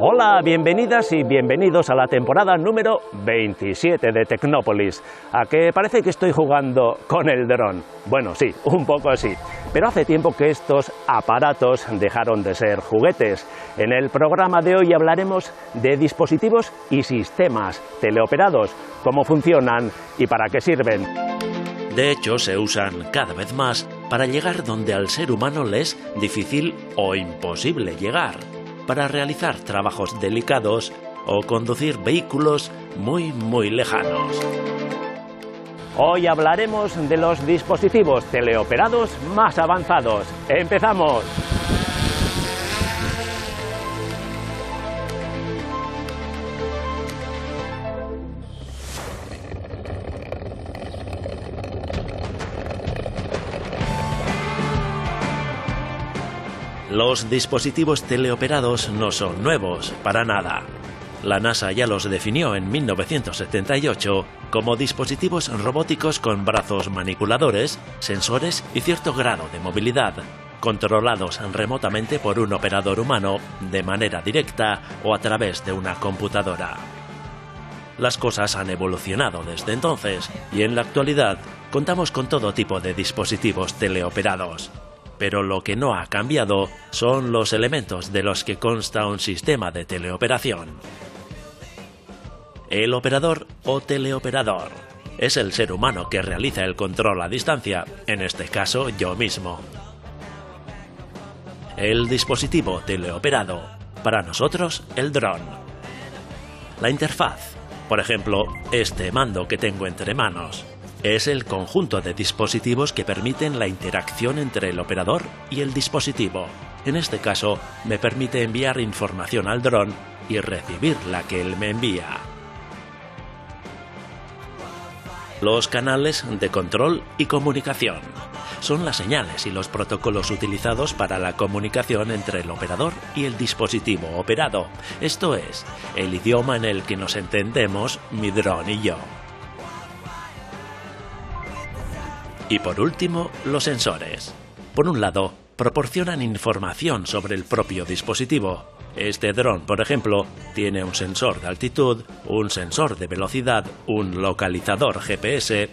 Hola, bienvenidas y bienvenidos a la temporada número 27 de Tecnópolis. ¿A que parece que estoy jugando con el dron? Bueno, sí, un poco sí. Pero hace tiempo que estos aparatos dejaron de ser juguetes. En el programa de hoy hablaremos de dispositivos y sistemas teleoperados, cómo funcionan y para qué sirven. De hecho, se usan cada vez más para llegar donde al ser humano le es difícil o imposible llegar, para realizar trabajos delicados o conducir vehículos muy lejanos. Hoy hablaremos de los dispositivos teleoperados más avanzados. ¡Empezamos! Los dispositivos teleoperados no son nuevos, para nada. La NASA ya los definió en 1978 como dispositivos robóticos con brazos manipuladores, sensores y cierto grado de movilidad, controlados remotamente por un operador humano de manera directa o a través de una computadora. Las cosas han evolucionado desde entonces y en la actualidad contamos con todo tipo de dispositivos teleoperados. Pero lo que no ha cambiado son los elementos de los que consta un sistema de teleoperación. El operador o teleoperador es el ser humano que realiza el control a distancia, en este caso yo mismo. El dispositivo teleoperado, para nosotros el dron. La interfaz, por ejemplo, este mando que tengo entre manos, es el conjunto de dispositivos que permiten la interacción entre el operador y el dispositivo. En este caso, me permite enviar información al dron y recibir la que él me envía. Los canales de control y comunicación son las señales y los protocolos utilizados para la comunicación entre el operador y el dispositivo operado. Esto es, el idioma en el que nos entendemos mi dron y yo. Y por último, los sensores. Por un lado, proporcionan información sobre el propio dispositivo. Este dron, por ejemplo, tiene un sensor de altitud, un sensor de velocidad, un localizador GPS.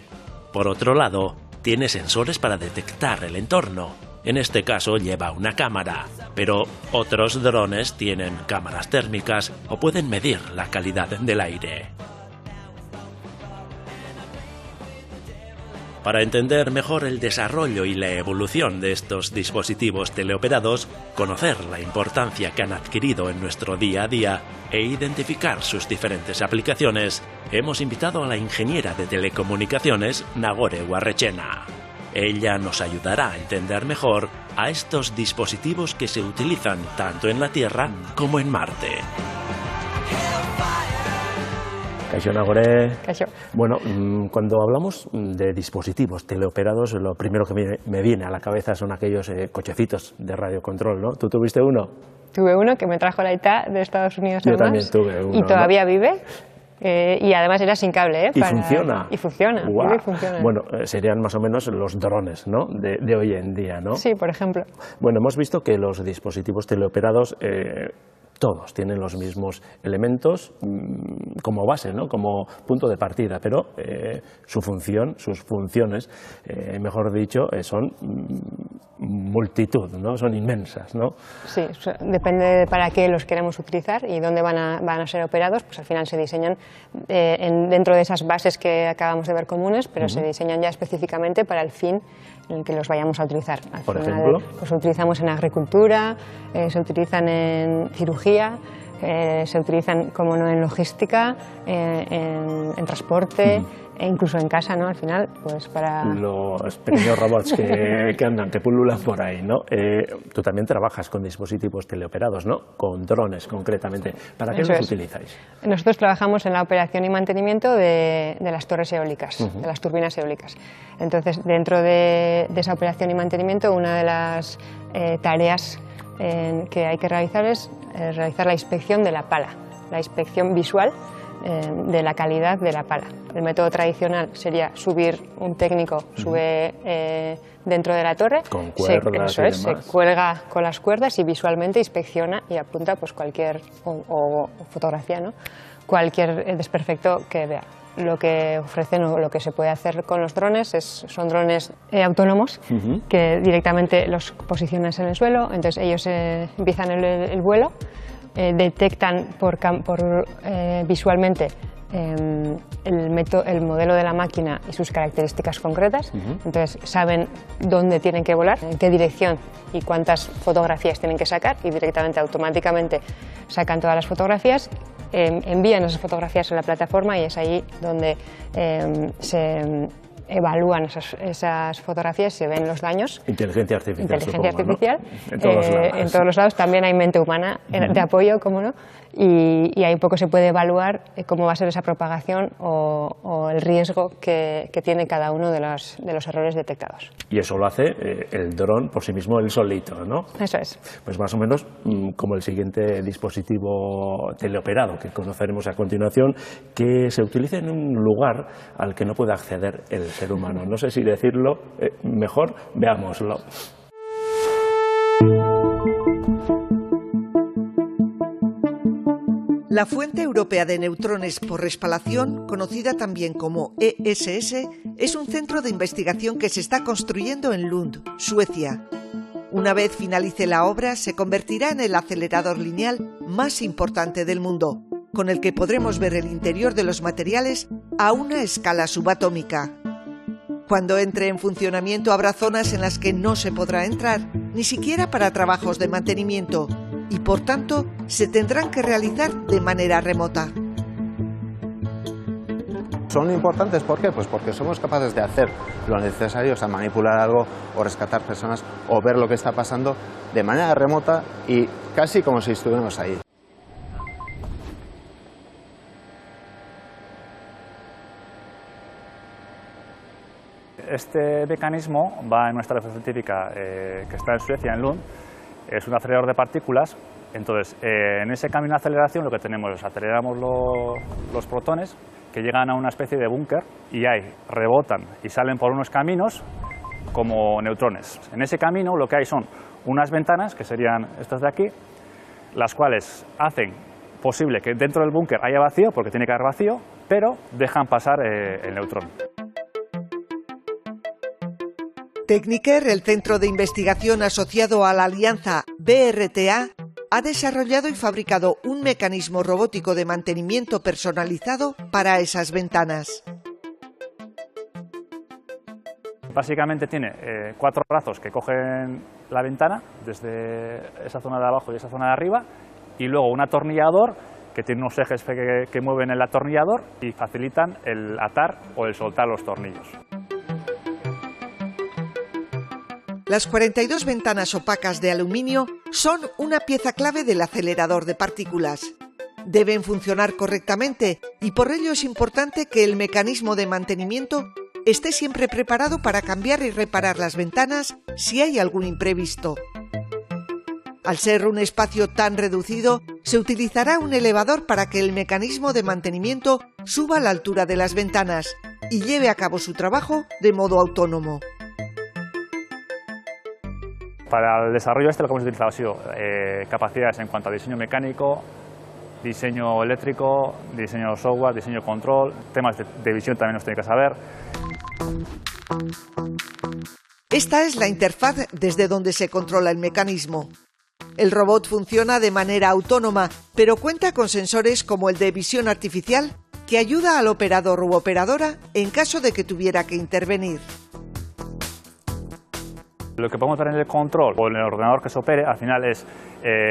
Por otro lado, tiene sensores para detectar el entorno. En este caso lleva una cámara, pero otros drones tienen cámaras térmicas o pueden medir la calidad del aire. Para entender mejor el desarrollo y la evolución de estos dispositivos teleoperados, conocer la importancia que han adquirido en nuestro día a día e identificar sus diferentes aplicaciones, hemos invitado a la ingeniera de telecomunicaciones Nagore Guarrechena. Ella nos ayudará a entender mejor a estos dispositivos que se utilizan tanto en la Tierra como en Marte. Kaixo Nagore. Kaixo. Bueno, cuando hablamos de dispositivos teleoperados, lo primero que me viene a la cabeza son aquellos cochecitos de radiocontrol, ¿no? ¿Tú tuviste uno? Tuve uno que me trajo la ITA de Estados Unidos. Yo además, también tuve uno. Y todavía vive. Y además era sin cable, ¿eh? ¿Y funciona? Y funciona. Wow. Y funciona. Bueno, serían más o menos los drones, ¿no? de hoy en día, ¿no? Sí, por ejemplo. Bueno, hemos visto que los dispositivos teleoperados todos tienen los mismos elementos como base, ¿no? Como punto de partida, pero sus funciones, mejor dicho, son multitud, ¿no? Son inmensas, ¿no? Sí, depende de para qué los queremos utilizar y dónde van a ser operados, pues al final se diseñan dentro de esas bases que acabamos de ver comunes, pero se diseñan ya específicamente para el fin en el que los vayamos a utilizar. Por ejemplo, pues utilizamos en agricultura, se utilizan en cirugía, Se utilizan, como no, en logística, en transporte, e incluso en casa, ¿no? Al final, pues para... Los pequeños robots que andan, que pululan por ahí, ¿no? Tú también trabajas con dispositivos teleoperados, ¿no? Con drones, concretamente. ¿Para qué los utilizáis? Nosotros trabajamos en la operación y mantenimiento de las torres eólicas, de las turbinas eólicas. Entonces, dentro de esa operación y mantenimiento, una de las tareas que hay que realizar es realizar la inspección de la pala, la inspección visual de la calidad de la pala. El método tradicional sería subir, un técnico sube dentro de la torre, con cuerdas se cuelga con las cuerdas y visualmente inspecciona y apunta pues cualquier, o fotografía, ¿no? Cualquier desperfecto que vea. Lo que ofrecen o lo que se puede hacer con los drones son drones autónomos que directamente los posicionas en el suelo, entonces ellos empiezan el vuelo, detectan visualmente el modelo de la máquina y sus características concretas, entonces saben dónde tienen que volar, en qué dirección y cuántas fotografías tienen que sacar y directamente, automáticamente sacan todas las fotografías, envían esas fotografías a la plataforma y es ahí donde se evalúan esas fotografías, se ven los daños. Inteligencia artificial. Inteligencia artificial, ¿no? En todos los lados. También hay mente humana de apoyo, cómo no, y ahí un poco se puede evaluar cómo va a ser esa propagación o el riesgo que tiene cada uno de los errores detectados. Y eso lo hace el dron por sí mismo, él solito, ¿no? Eso es. Pues más o menos como el siguiente dispositivo teleoperado que conoceremos a continuación, que se utiliza en un lugar al que no puede acceder el ser humano. No sé si decirlo, mejor veámoslo. La Fuente Europea de Neutrones por Respalación, conocida también como ESS, es un centro de investigación que se está construyendo en Lund, Suecia. Una vez finalice la obra, se convertirá en el acelerador lineal más importante del mundo, con el que podremos ver el interior de los materiales a una escala subatómica. Cuando entre en funcionamiento habrá zonas en las que no se podrá entrar, ni siquiera para trabajos de mantenimiento, y por tanto se tendrán que realizar de manera remota. Son importantes, ¿por qué? Pues porque somos capaces de hacer lo necesario, o sea, manipular algo o rescatar personas o ver lo que está pasando de manera remota y casi como si estuviéramos ahí. Este mecanismo va en nuestra estación científica que está en Suecia, en Lund. Es un acelerador de partículas. Entonces, en ese camino de aceleración lo que tenemos es aceleramos los protones que llegan a una especie de búnker y ahí rebotan y salen por unos caminos como neutrones. En ese camino lo que hay son unas ventanas, que serían estas de aquí, las cuales hacen posible que dentro del búnker haya vacío, porque tiene que haber vacío, pero dejan pasar el neutrón. Techniker, el centro de investigación asociado a la alianza BRTA, ha desarrollado y fabricado un mecanismo robótico de mantenimiento personalizado para esas ventanas. Básicamente tiene 4 brazos que cogen la ventana desde esa zona de abajo y esa zona de arriba, y luego un atornillador que tiene unos ejes que mueven el atornillador y facilitan el atar o el soltar los tornillos. Las 42 ventanas opacas de aluminio son una pieza clave del acelerador de partículas. Deben funcionar correctamente y por ello es importante que el mecanismo de mantenimiento esté siempre preparado para cambiar y reparar las ventanas si hay algún imprevisto. Al ser un espacio tan reducido, se utilizará un elevador para que el mecanismo de mantenimiento suba a la altura de las ventanas y lleve a cabo su trabajo de modo autónomo. Para el desarrollo lo que hemos utilizado ha sido capacidades en cuanto a diseño mecánico, diseño eléctrico, diseño software, diseño control, temas de visión también nos tiene que saber. Esta es la interfaz desde donde se controla el mecanismo. El robot funciona de manera autónoma, pero cuenta con sensores como el de visión artificial que ayuda al operador u operadora en caso de que tuviera que intervenir. Lo que podemos ver en el control o en el ordenador que se opere, al final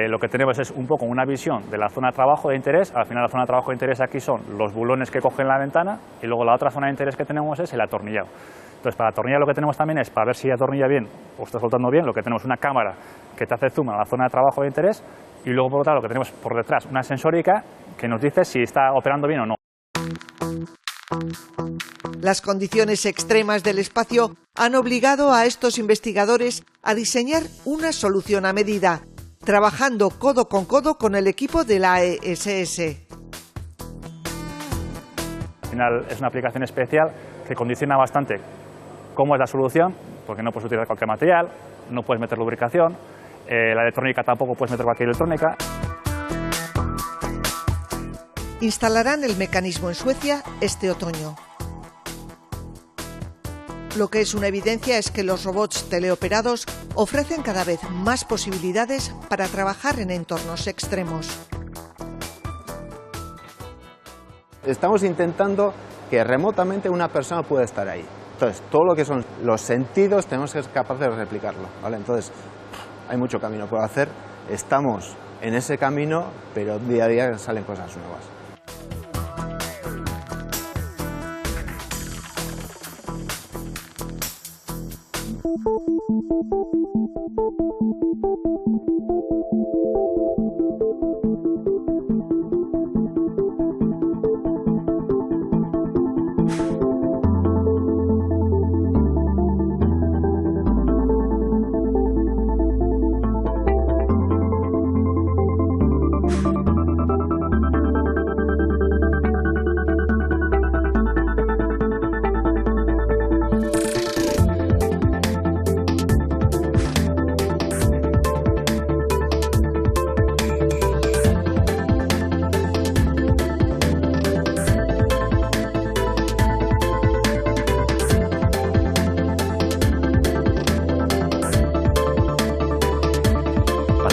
lo que tenemos es un poco una visión de la zona de trabajo de interés. Al final la zona de trabajo de interés aquí son los bulones que cogen la ventana y luego la otra zona de interés que tenemos es el atornillado. Entonces para atornillar lo que tenemos también es, para ver si atornilla bien o está soltando bien, lo que tenemos una cámara que te hace zoom a la zona de trabajo de interés y luego por otro lado lo que tenemos por detrás una sensórica que nos dice si está operando bien o no. Las condiciones extremas del espacio han obligado a estos investigadores a diseñar una solución a medida, trabajando codo con el equipo de la ESS. Al final es una aplicación especial que condiciona bastante cómo es la solución, porque no puedes utilizar cualquier material, no puedes meter lubricación, la electrónica tampoco puedes meter cualquier electrónica. Instalarán el mecanismo en Suecia este otoño. Lo que es una evidencia es que los robots teleoperados ofrecen cada vez más posibilidades para trabajar en entornos extremos. Estamos intentando que remotamente una persona pueda estar ahí. Entonces, todo lo que son los sentidos tenemos que ser capaces de replicarlo, ¿vale? Entonces, hay mucho camino por hacer, estamos en ese camino, pero día a día salen cosas nuevas.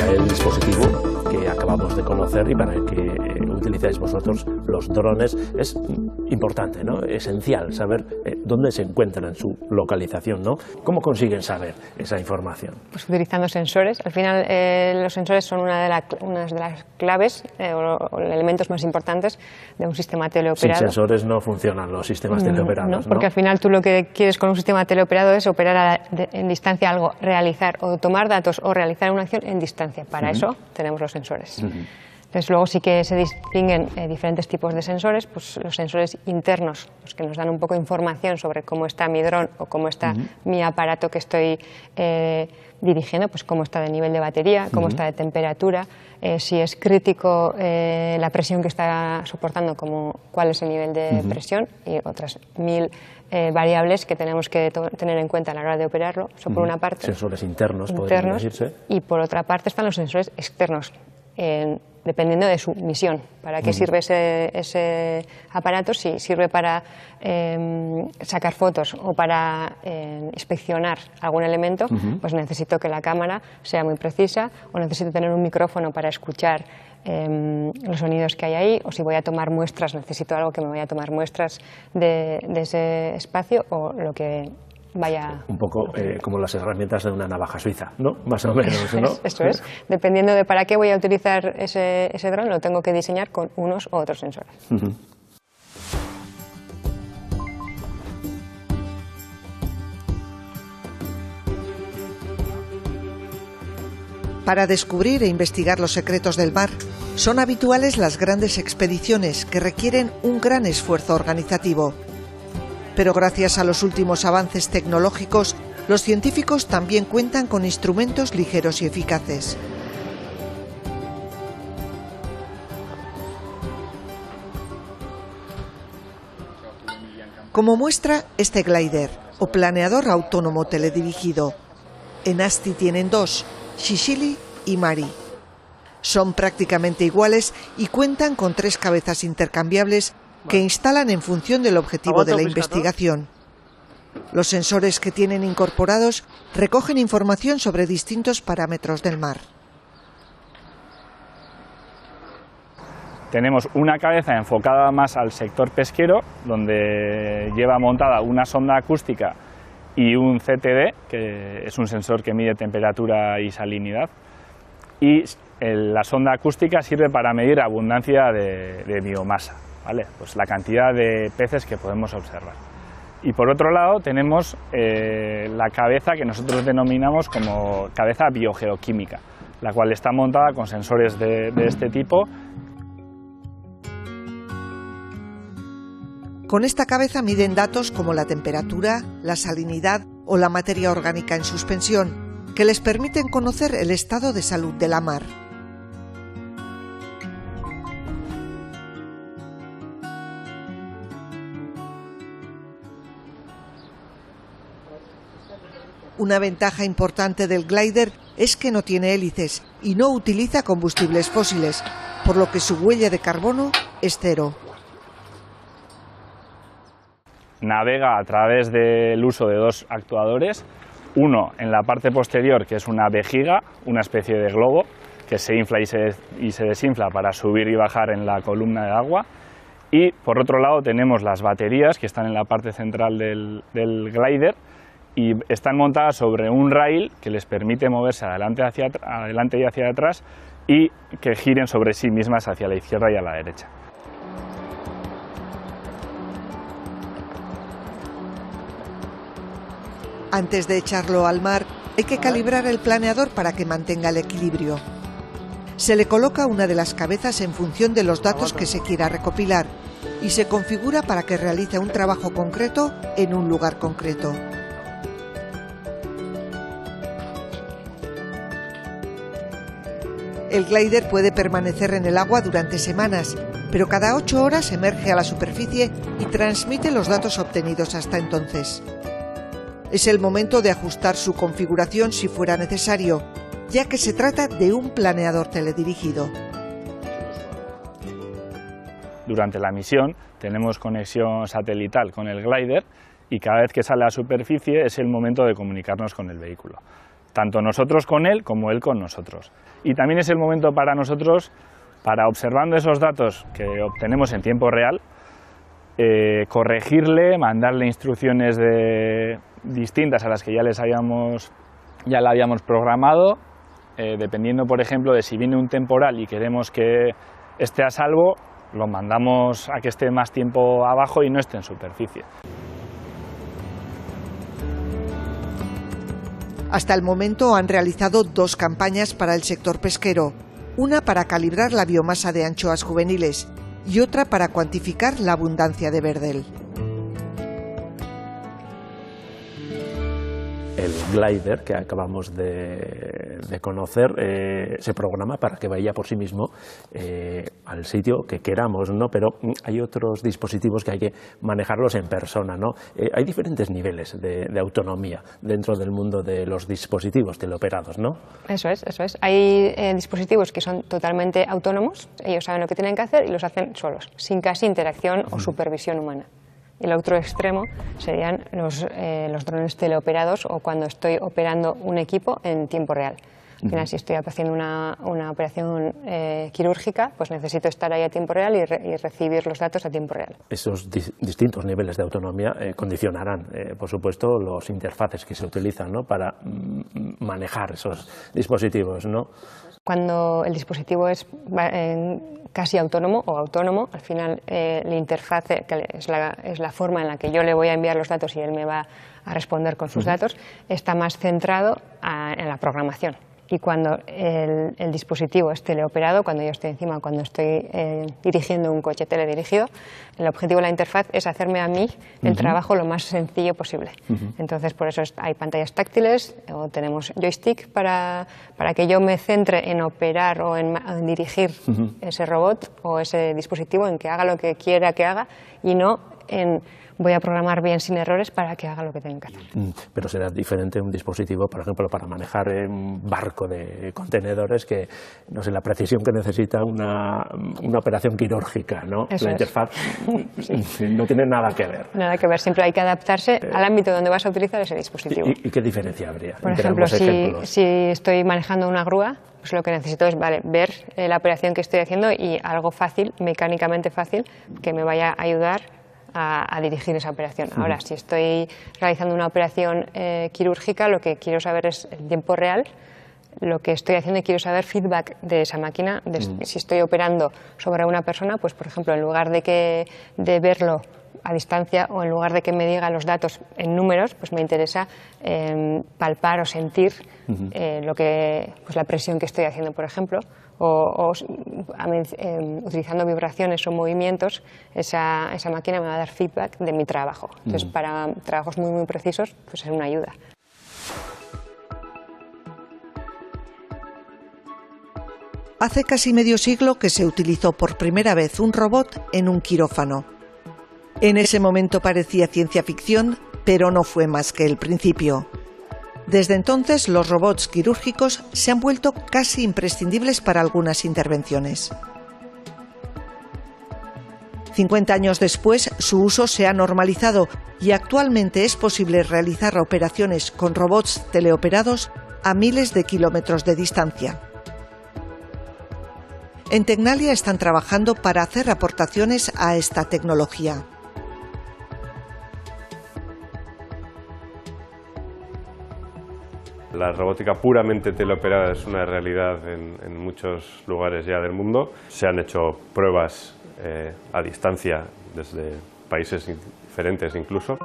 El dispositivo que acabamos de conocer y para el que utilizáis vosotros los drones es importante, ¿no? Esencial saber dónde se encuentran en su localización, ¿no? ¿Cómo consiguen saber esa información? Pues utilizando sensores. Al final los sensores son una de las claves o elementos más importantes de un sistema teleoperado. Sin sensores no funcionan los sistemas teleoperados, ¿no? Porque al final tú lo que quieres con un sistema teleoperado es operar en distancia algo, realizar o tomar datos o realizar una acción en distancia. Para eso tenemos los sensores. Entonces, luego sí que se distinguen diferentes tipos de sensores, pues los sensores internos, los que nos dan un poco de información sobre cómo está mi dron o cómo está mi aparato que estoy dirigiendo, pues cómo está de nivel de batería, cómo está de temperatura, si es crítico la presión que está soportando, cuál es el nivel de presión y otras 1000 variables que tenemos que tener en cuenta a la hora de operarlo. Eso por una parte. Sensores internos, podrían decirse. Y por otra parte están los sensores externos. Dependiendo de su misión. ¿Para qué sirve ese aparato? Si sirve para sacar fotos o para inspeccionar algún elemento, pues necesito que la cámara sea muy precisa o necesito tener un micrófono para escuchar los sonidos que hay ahí, o si voy a tomar muestras, necesito algo que me vaya a tomar muestras de ese espacio o lo que vaya... Un poco como las herramientas de una navaja suiza, ¿no? Más o menos, ¿no? Eso es. Dependiendo de para qué voy a utilizar ese dron, lo tengo que diseñar con unos u otros sensores. Para descubrir e investigar los secretos del mar, son habituales las grandes expediciones que requieren un gran esfuerzo organizativo. Pero gracias a los últimos avances tecnológicos, los científicos también cuentan con instrumentos ligeros y eficaces. Como muestra este glider, o planeador autónomo teledirigido. En Asti tienen dos, Shishili y Mari. Son prácticamente iguales y cuentan con 3 cabezas intercambiables que instalan en función del objetivo de la investigación. Los sensores que tienen incorporados recogen información sobre distintos parámetros del mar. Tenemos una cabeza enfocada más al sector pesquero, donde lleva montada una sonda acústica y un CTD, que es un sensor que mide temperatura y salinidad, y la sonda acústica sirve para medir abundancia de biomasa, ¿vale? Pues la cantidad de peces que podemos observar. Y por otro lado tenemos la cabeza que nosotros denominamos como cabeza biogeoquímica, la cual está montada con sensores de este tipo. Con esta cabeza miden datos como la temperatura, la salinidad o la materia orgánica en suspensión, que les permiten conocer el estado de salud de la mar. Una ventaja importante del glider es que no tiene hélices y no utiliza combustibles fósiles, por lo que su huella de carbono es cero. Navega a través del uso de dos actuadores, uno en la parte posterior, que es una vejiga, una especie de globo, que se infla y se desinfla para subir y bajar en la columna de agua, y por otro lado tenemos las baterías que están en la parte central del glider, y están montadas sobre un rail que les permite moverse adelante y hacia atrás y que giren sobre sí mismas hacia la izquierda y a la derecha. Antes de echarlo al mar, hay que calibrar el planeador para que mantenga el equilibrio. Se le coloca una de las cabezas en función de los datos que se quiera recopilar y se configura para que realice un trabajo concreto en un lugar concreto. El glider puede permanecer en el agua durante semanas, pero cada 8 horas emerge a la superficie y transmite los datos obtenidos hasta entonces. Es el momento de ajustar su configuración si fuera necesario, ya que se trata de un planeador teledirigido. Durante la misión tenemos conexión satelital con el glider y cada vez que sale a la superficie es el momento de comunicarnos con el vehículo. Tanto nosotros con él como él con nosotros. Y también es el momento para nosotros, para observando esos datos que obtenemos en tiempo real, corregirle, mandarle instrucciones distintas a las que ya la habíamos programado, dependiendo, por ejemplo, de si viene un temporal y queremos que esté a salvo, lo mandamos a que esté más tiempo abajo y no esté en superficie. Hasta el momento han realizado 2 campañas para el sector pesquero, una para calibrar la biomasa de anchoas juveniles y otra para cuantificar la abundancia de verdel. El glider que acabamos de conocer se programa para que vaya por sí mismo al sitio que queramos, ¿no? Pero hay otros dispositivos que hay que manejarlos en persona, ¿no? Hay diferentes niveles de autonomía dentro del mundo de los dispositivos teleoperados, ¿no? Eso es, eso es. Hay dispositivos que son totalmente autónomos, ellos saben lo que tienen que hacer y los hacen solos, sin casi interacción o supervisión humana. Y el otro extremo serían los drones teleoperados o cuando estoy operando un equipo en tiempo real. Al final, si estoy haciendo una operación quirúrgica, pues necesito estar ahí a tiempo real y recibir los datos a tiempo real. Esos distintos niveles de autonomía condicionarán, por supuesto, los interfaces que se utilizan, ¿no? Para manejar esos dispositivos, ¿no? Cuando el dispositivo es casi autónomo o autónomo, al final la interfase, que es la forma en la que yo le voy a enviar los datos y él me va a responder con sus datos, está más centrado en la programación. Y cuando el dispositivo es teleoperado, cuando yo estoy encima, cuando estoy dirigiendo un coche teledirigido, el objetivo de la interfaz es hacerme a mí el trabajo lo más sencillo posible. Entonces, por eso hay pantallas táctiles o tenemos joystick para que yo me centre en operar o en dirigir ese robot o ese dispositivo, en que haga lo que quiera que haga y no en voy a programar bien sin errores para que haga lo que tenga que hacer. Pero será diferente un dispositivo, por ejemplo, para manejar un barco de contenedores que, no sé, la precisión que necesita una operación quirúrgica, ¿no? Eso la interfaz no tiene nada que ver. Nada que ver, siempre hay que adaptarse al ámbito donde vas a utilizar ese dispositivo. ¿Y qué diferencia habría? Por ejemplo, si estoy manejando una grúa, pues lo que necesito es ver la operación que estoy haciendo y algo fácil, mecánicamente fácil, que me vaya a ayudar a dirigir esa operación. Ahora, si estoy realizando una operación quirúrgica, lo que quiero saber es en tiempo real lo que estoy haciendo y quiero saber feedback de esa máquina. Si estoy operando sobre una persona, pues por ejemplo, en lugar de verlo a distancia o en lugar de que me diga los datos en números, pues me interesa palpar o sentir la presión que estoy haciendo, por ejemplo, utilizando vibraciones o movimientos, esa máquina me va a dar feedback de mi trabajo. Entonces, para trabajos muy, muy precisos, pues es una ayuda. Hace casi medio siglo que se utilizó por primera vez un robot en un quirófano. En ese momento parecía ciencia ficción, pero no fue más que el principio. Desde entonces, los robots quirúrgicos se han vuelto casi imprescindibles para algunas intervenciones. 50 años después, su uso se ha normalizado y actualmente es posible realizar operaciones con robots teleoperados a miles de kilómetros de distancia. En Tecnalia están trabajando para hacer aportaciones a esta tecnología. La robótica puramente teleoperada es una realidad en muchos lugares ya del mundo. Se han hecho pruebas a distancia desde países diferentes incluso.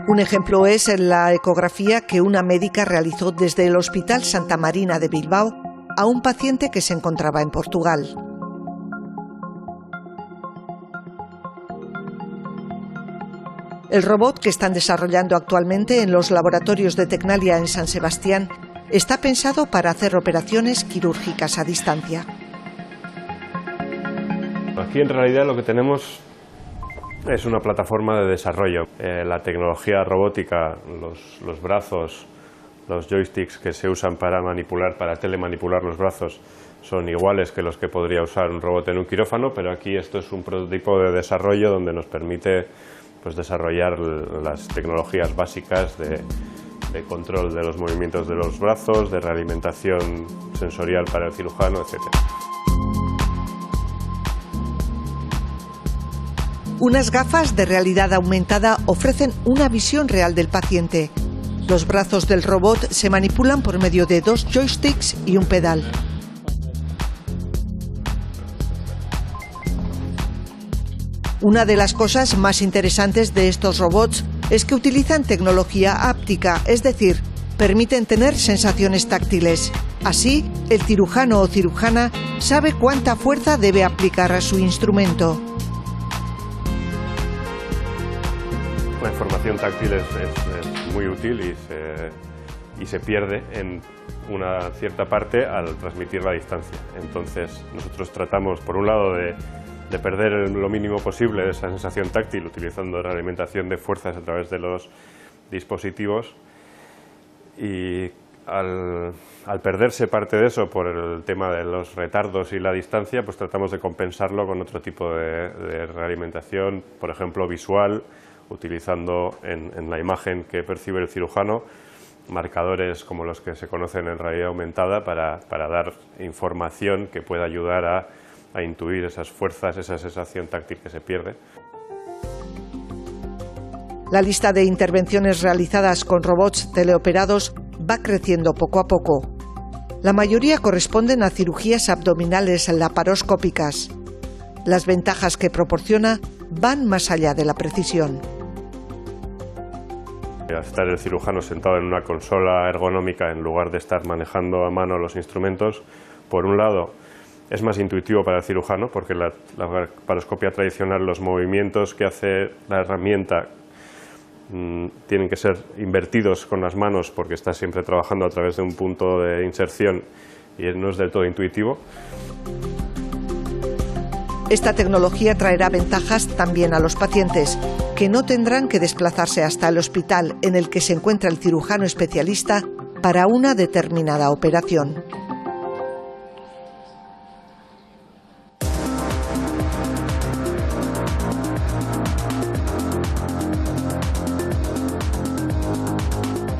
Un ejemplo es la ecografía que una médica realizó desde el Hospital Santa Marina de Bilbao a un paciente que se encontraba en Portugal. El robot que están desarrollando actualmente en los laboratorios de Tecnalia en San Sebastián está pensado para hacer operaciones quirúrgicas a distancia. Aquí en realidad lo que tenemos es una plataforma de desarrollo. La tecnología robótica, los brazos, los joysticks que se usan para telemanipular los brazos son iguales que los que podría usar un robot en un quirófano, pero aquí esto es un prototipo de desarrollo donde nos permite desarrollar las tecnologías básicas de control de los movimientos de los brazos, de realimentación sensorial para el cirujano, etc. Unas gafas de realidad aumentada ofrecen una visión real del paciente. Los brazos del robot se manipulan por medio de 2 joysticks y un pedal. Una de las cosas más interesantes de estos robots es que utilizan tecnología áptica, es decir, permiten tener sensaciones táctiles. Así, el cirujano o cirujana sabe cuánta fuerza debe aplicar a su instrumento. La información táctil es muy útil y se pierde en una cierta parte al transmitir la distancia. Entonces, nosotros tratamos, por un lado, de perder lo mínimo posible esa sensación táctil utilizando realimentación de fuerzas a través de los dispositivos, y al perderse parte de eso por el tema de los retardos y la distancia, pues tratamos de compensarlo con otro tipo de realimentación, por ejemplo visual, utilizando en la imagen que percibe el cirujano marcadores como los que se conocen en realidad aumentada para dar información que pueda ayudar a intuir esas fuerzas, esa sensación táctil que se pierde. La lista de intervenciones realizadas con robots teleoperados va creciendo poco a poco. La mayoría corresponden a cirugías abdominales laparoscópicas. Las ventajas que proporciona van más allá de la precisión. Al estar el cirujano sentado en una consola ergonómica en lugar de estar manejando a mano los instrumentos, por un lado es más intuitivo para el cirujano, porque la laparoscopia tradicional, los movimientos que hace la herramienta tienen que ser invertidos con las manos porque está siempre trabajando a través de un punto de inserción y no es del todo intuitivo. Esta tecnología traerá ventajas también a los pacientes, que no tendrán que desplazarse hasta el hospital en el que se encuentra el cirujano especialista para una determinada operación.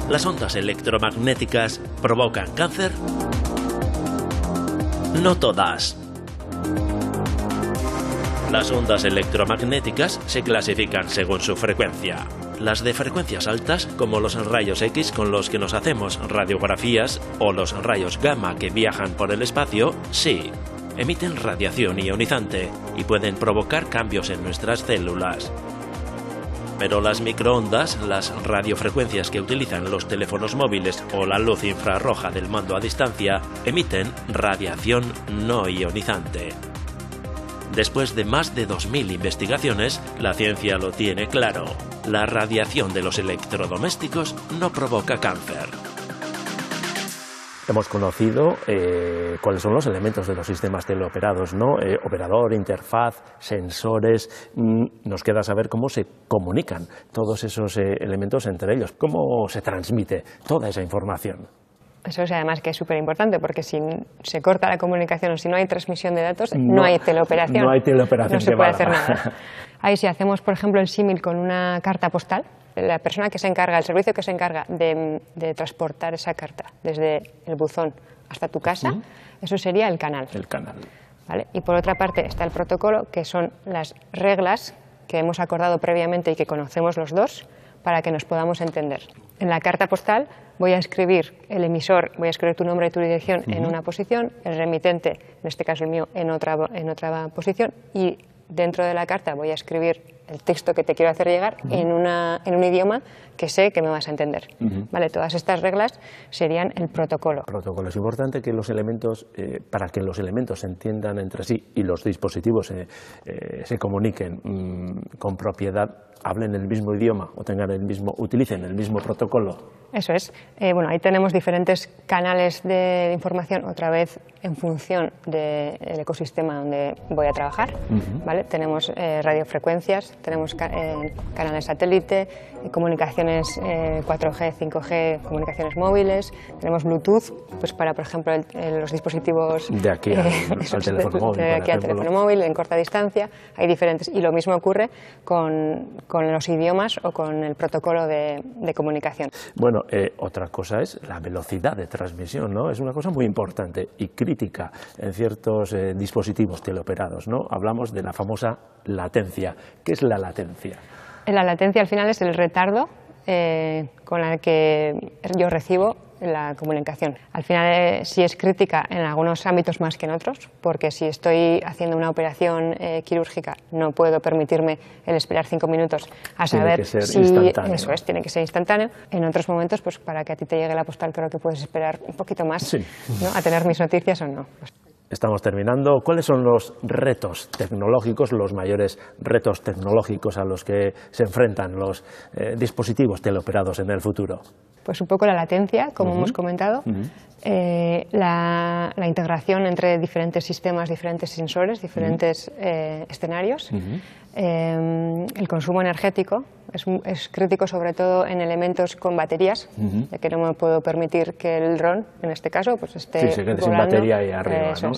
¿Las ondas electromagnéticas provocan cáncer? No todas. Las ondas electromagnéticas se clasifican según su frecuencia. Las de frecuencias altas, como los rayos X con los que nos hacemos radiografías, o los rayos gamma que viajan por el espacio, sí, emiten radiación ionizante y pueden provocar cambios en nuestras células. Pero las microondas, las radiofrecuencias que utilizan los teléfonos móviles o la luz infrarroja del mando a distancia, emiten radiación no ionizante. Después de más de 2000 investigaciones, la ciencia lo tiene claro. La radiación de los electrodomésticos no provoca cáncer. Hemos conocido cuáles son los elementos de los sistemas teleoperados, ¿no? Operador, interfaz, sensores. Nos queda saber cómo se comunican todos esos elementos entre ellos, cómo se transmite toda esa información. Eso es además que es súper importante, porque si se corta la comunicación o si no hay transmisión de datos, no hay teleoperación. No hay teleoperación. No se puede hacer nada. Ahí si hacemos, por ejemplo, el símil con una carta postal, la persona que se encarga, el servicio que se encarga de transportar esa carta desde el buzón hasta tu casa, eso sería el canal. El canal. ¿Vale? Y por otra parte está el protocolo, que son las reglas que hemos acordado previamente y que conocemos los dos para que nos podamos entender. En la carta postal voy a escribir el emisor, voy a escribir tu nombre y tu dirección en una posición, el remitente, en este caso el mío, en otra posición, y dentro de la carta voy a escribir el texto que te quiero hacer llegar en un idioma que sé que me vas a entender. ¿Vale? Todas estas reglas serían el protocolo. Protocolo. Es importante que los elementos, para que los elementos se entiendan entre sí y los dispositivos se comuniquen con propiedad, hablen el mismo idioma o utilicen el mismo protocolo. Eso es. Bueno, ahí tenemos diferentes canales de información, otra vez en función del ecosistema donde voy a trabajar. ¿Vale? Tenemos radiofrecuencias, tenemos canales satélite, comunicaciones 4G, 5G, comunicaciones móviles, tenemos Bluetooth, pues para, por ejemplo, los dispositivos de aquí al teléfono móvil. De aquí al teléfono móvil, en corta distancia, hay diferentes. Y lo mismo ocurre con los idiomas o con el protocolo de comunicación. Bueno, otra cosa es la velocidad de transmisión, ¿no? Es una cosa muy importante y crítica en ciertos dispositivos teleoperados, ¿no? Hablamos de la famosa latencia. ¿Qué es la latencia? La latencia al final es el retardo con el que yo recibo la comunicación. Al final sí es crítica en algunos ámbitos más que en otros, porque si estoy haciendo una operación quirúrgica no puedo permitirme el esperar 5 minutos a saber tiene que ser si instantáneo. Eso es, tiene que ser instantáneo. En otros momentos, pues para que a ti te llegue la postal creo que puedes esperar un poquito más, sí, ¿no? A tener mis noticias o no. Estamos terminando. ¿Cuáles son los retos tecnológicos, los mayores retos tecnológicos a los que se enfrentan los dispositivos teleoperados en el futuro? Pues un poco la latencia, como hemos comentado, la integración entre diferentes sistemas, diferentes sensores, diferentes escenarios, el consumo energético es crítico sobre todo en elementos con baterías, ya que no me puedo permitir que el dron, en este caso, pues esté se quede volando, sin batería ahí arriba, ¿no?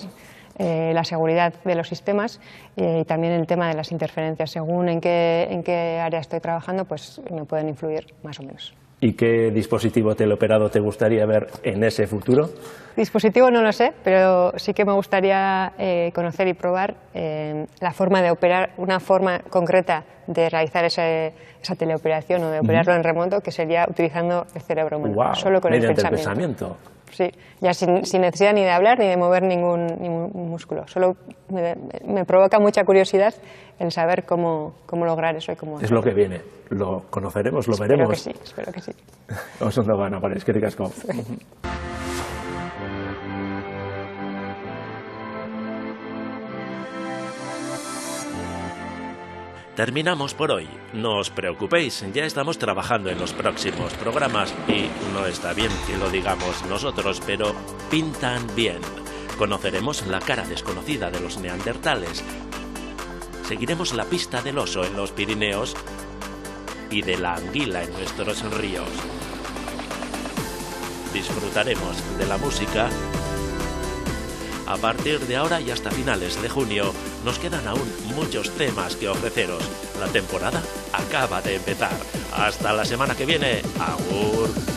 La seguridad de los sistemas y también el tema de las interferencias. Según en qué área estoy trabajando, pues me pueden influir más o menos. ¿Y qué dispositivo teleoperado te gustaría ver en ese futuro? Dispositivo no lo sé, pero sí que me gustaría conocer y probar la forma de operar, una forma concreta de realizar esa teleoperación o de operarlo en remoto, que sería utilizando el cerebro humano, wow, solo con el pensamiento. Sí, ya sin necesidad ni de hablar ni de mover ningún músculo. Solo me provoca mucha curiosidad el saber cómo lograr eso y cómo. Es lo que viene. Lo conoceremos, lo veremos. Espero que sí. Oso ondo gana, para eskerrik asko. Terminamos por hoy. No os preocupéis, ya estamos trabajando en los próximos programas y no está bien que lo digamos nosotros, pero pintan bien. Conoceremos la cara desconocida de los neandertales. Seguiremos la pista del oso en los Pirineos y de la anguila en nuestros ríos. Disfrutaremos de la música. A partir de ahora y hasta finales de junio nos quedan aún muchos temas que ofreceros. La temporada acaba de empezar. Hasta la semana que viene. Agur.